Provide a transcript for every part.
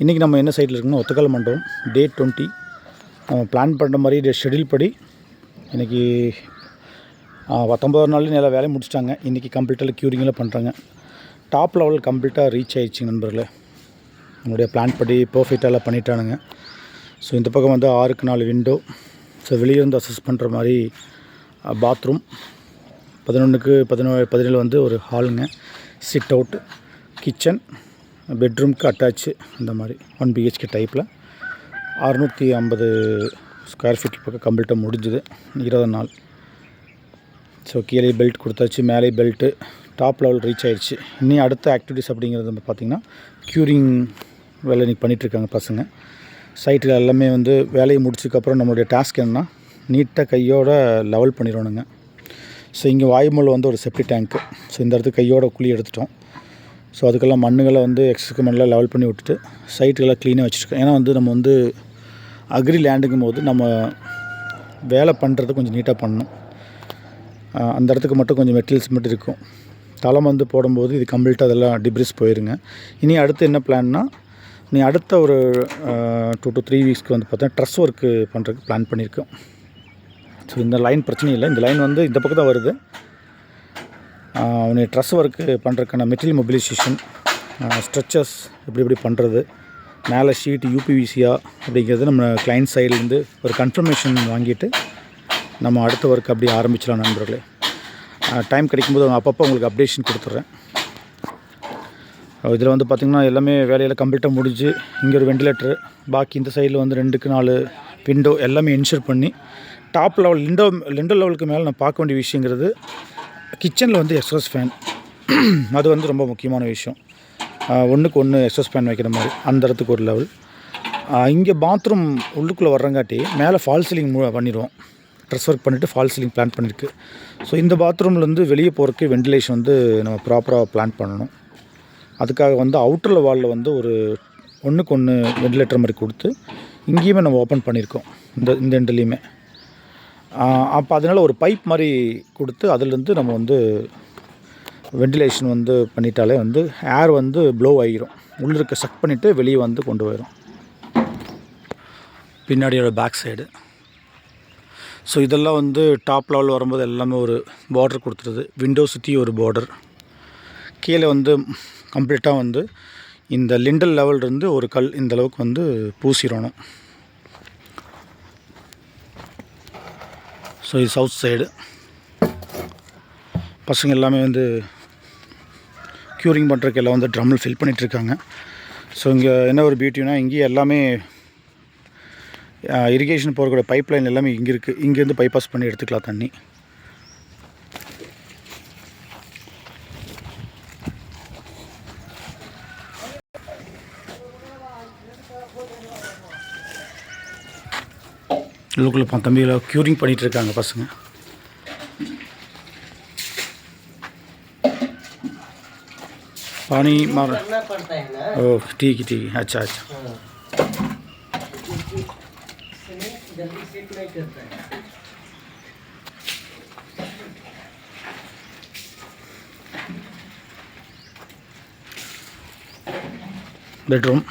இன்றைக்கி நம்ம என்ன சைட்டில் இருக்குன்னா ஒத்தக்கால் மண்டபம் டே 20 நம்ம பிளான் பண்ணுற மாதிரி ஷெடியூல் படி இன்றைக்கி 19 நாள்லேயும் நல்லா வேலையை முடிச்சிட்டாங்க. இன்றைக்கி கம்ப்ளீட்டாக க்யூரிங்கெலாம் பண்ணுறாங்க. டாப் லெவல் கம்ப்ளீட்டாக ரீச் ஆகிடுச்சிங்க நண்பர்களே. நம்மளுடைய பிளான் படி பர்ஃபெக்டாக பண்ணிட்டானுங்க. ஸோ இந்த பக்கம் வந்து 6க்கு 4 விண்டோ. ஸோ வெளியே இருந்து அசஸ் பண்ணுற மாதிரி பாத்ரூம் 11க்கு 17 வந்து ஒரு ஹாலுங்க, சிட் அவுட், கிச்சன், பெட்ரூம்க்கு அட்டாச்சு, இந்த மாதிரி 1 BHK டைப்பில் 650 ஸ்கொயர் ஃபீட் பக்கம் கம்ப்ளீட்டாக முடிஞ்சுது 20 நாள். ஸோ கீழே பெல்ட் கொடுத்தாச்சு, மேலே பெல்ட்டு, டாப் லெவல் ரீச் ஆகிடுச்சு. இன்னும் அடுத்த ஆக்டிவிட்டீஸ் அப்படிங்கிறது வந்து பார்த்திங்கன்னா க்யூரிங் வேலை இன்றைக்கி பண்ணிகிட்ருக்காங்க பசங்க. சைட்டில் எல்லாமே வந்து வேலையை முடிச்சதுக்கப்புறம் நம்மளுடைய டாஸ்க் என்னென்னா நீட்டாக கையோடு லெவல் பண்ணிடணுங்க. ஸோ இங்கே வாயுமூல வந்து ஒரு செப்டி டேங்க்கு. ஸோ இந்த இடத்துக்கு கையோட குழி எடுத்துட்டோம். ஸோ அதுக்கெல்லாம் மண்ணுகளை வந்து எக்ஸஸ்க்கு மண்ணெலாம் லெவல் பண்ணி விட்டுட்டு சைட்டுக்கெல்லாம் க்ளீனாக வச்சுருக்கோம். ஏன்னா வந்து நம்ம வந்து அக்ரி லேண்டுங்கும் போது நம்ம வேலை பண்ணுறது கொஞ்சம் நீட்டாக பண்ணணும். அந்த இடத்துக்கு மட்டும் கொஞ்சம் மெட்டீரியல்ஸ் மட்டும் இருக்கும். தளம் வந்து போடும்போது இது கம்ப்ளீட்டாக அதெல்லாம் டிப்ரிஸ் போயிருங்க. இனி அடுத்து என்ன பிளான்னா, நீ அடுத்த ஒரு 2 to 3 வீக்ஸ்க்கு வந்து பார்த்தா ட்ரெஸ் ஒர்க்கு பண்ணுறதுக்கு பிளான் பண்ணியிருக்கோம். ஸோ இந்த லைன் பிரச்சனை இல்லை. இந்த லைன் வந்து இந்த பக்கம் தான் வருது. அவனுடைய ட்ரெஸ் ஒர்க்கு பண்ணுறதுக்கான மெட்டீரியல் மொபிலைசேஷன், ஸ்ட்ரெச்சர்ஸ் எப்படி பண்ணுறது, மேலே ஷீட் யூபிவிசியா அப்படிங்கிறது நம்ம கிளைண்ட் சைட்லேருந்து ஒரு கன்ஃபர்மேஷன் வாங்கிட்டு நம்ம அடுத்த ஒர்க் அப்படி ஆரம்பிச்சிடலாம் நண்பர்களே. டைம் கிடைக்கும்போது அப்பப்போ உங்களுக்கு அப்டேஷன் கொடுத்துட்றேன். இதில் வந்து பார்த்திங்கன்னா எல்லாமே வேலையில் கம்ப்ளீட்டாக முடிஞ்சு இங்கே ஒரு வெண்டிலேட்டரு, பாக்கி இந்த சைடில் வந்து 2க்கு 4 விண்டோ எல்லாமே இன்ஷூர் பண்ணி டாப் லெவல் லிண்டோ லெவலுக்கு மேலே நான் பார்க்க வேண்டிய விஷயங்கிறது கிச்சனில் வந்து எக்ஸாஸ்ட் ஃபேன். அது வந்து ரொம்ப முக்கியமான விஷயம். 1க்கு 1 எக்ஸாஸ்ட் ஃபேன் வைக்கிற மாதிரி அந்த இடத்துக்கு ஒரு லெவல். இங்கே பாத்ரூம் உள்ளுக்குள்ளே வர்றங்காட்டி மேலே ஃபால் சீலிங் பண்ணிடுவோம். ட்ரெஸ் ஒர்க் பண்ணிவிட்டு ஃபால் சீலிங் பிளான் பண்ணியிருக்கு. ஸோ இந்த பாத்ரூம்லேருந்து வெளியே போகிறதுக்கு வெண்டிலேஷன் வந்து நம்ம ப்ராப்பராக பிளான் பண்ணணும். அதுக்காக வந்து அவுட்டரில் வாலில் வந்து ஒரு 1க்கு 1 வெண்டிலேட்டர் மாதிரி கொடுத்து இங்கேயுமே நம்ம ஓப்பன் பண்ணியிருக்கோம். இந்த எண்ட்லேயுமே அப்போ அதனால் ஒரு பைப் மாதிரி கொடுத்து அதுலேருந்து நம்ம வந்து வெண்டிலேஷன் வந்து பண்ணிட்டாலே வந்து ஏர் வந்து ப்ளோ ஆகிரும். உள்ளே இருக்க சக் பண்ணிவிட்டு வெளியே வந்து கொண்டு போயிடும். பின்னாடியோட பேக் சைடு. ஸோ இதெல்லாம் வந்து டாப் லெவல் வரும்போது எல்லாமே ஒரு பார்டர் கொடுத்துருது. விண்டோ சுற்றி ஒரு பார்டர், கீழே வந்து கம்ப்ளீட்டாக வந்து இந்த லிண்டல் லெவல் இருந்து ஒரு கல் இந்த அளவுக்கு வந்து பூசிடணும். ஸோ இது சவுத் சைடு. பசங்க எல்லாமே வந்து க்யூரிங் பண்ணுறதுக்கு எல்லாம் வந்து ட்ரம்மில் ஃபில் பண்ணிகிட்ருக்காங்க. ஸோ இங்கே என்ன ஒரு பியூட்டினா, இங்கேயே எல்லாமே இரிகேஷன் போகக்கூடிய பைப் லைன் எல்லாமே இங்கே இருக்குது. இங்கேருந்து பைபாஸ் பண்ணி எடுத்துக்கலாம் தண்ணி. உள்ளுக்குள்ளே தம்பியில் க்யூரிங் பண்ணிகிட்டு இருக்காங்க பசங்க. पानी मार ओह ठीक है अच्छा अच्छा बेडरूम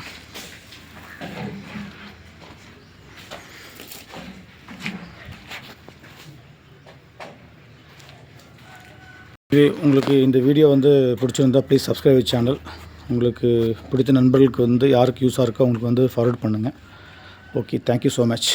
உங்களுக்கு இந்த வீடியோ வந்து பிடிச்சிருந்தா ப்ளீஸ் சப்ஸ்கிரைப் சேனல். உங்களுக்கு பிடித்த நண்பர்களுக்கு வந்து யாருக்கு யூஸாக இருக்கோ அவங்களுக்கு வந்து ஃபார்வர்ட் பண்ணுங்கள். Okay, thank you so much.